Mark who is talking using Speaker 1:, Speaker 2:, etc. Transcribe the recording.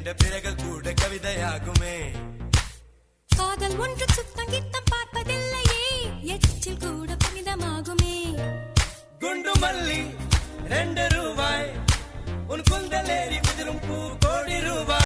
Speaker 1: கண்ட பிறகு கூட கவிதையாகுமே.
Speaker 2: காதல் ஒன்று சுத்தம் கித்தம் பார்ப்பதில்லையே, எச்சில் கூட புனிதமாகுமே.
Speaker 1: குண்டு மல்லி 2 ரூபாய் உன் குந்தலேறி குதிரும்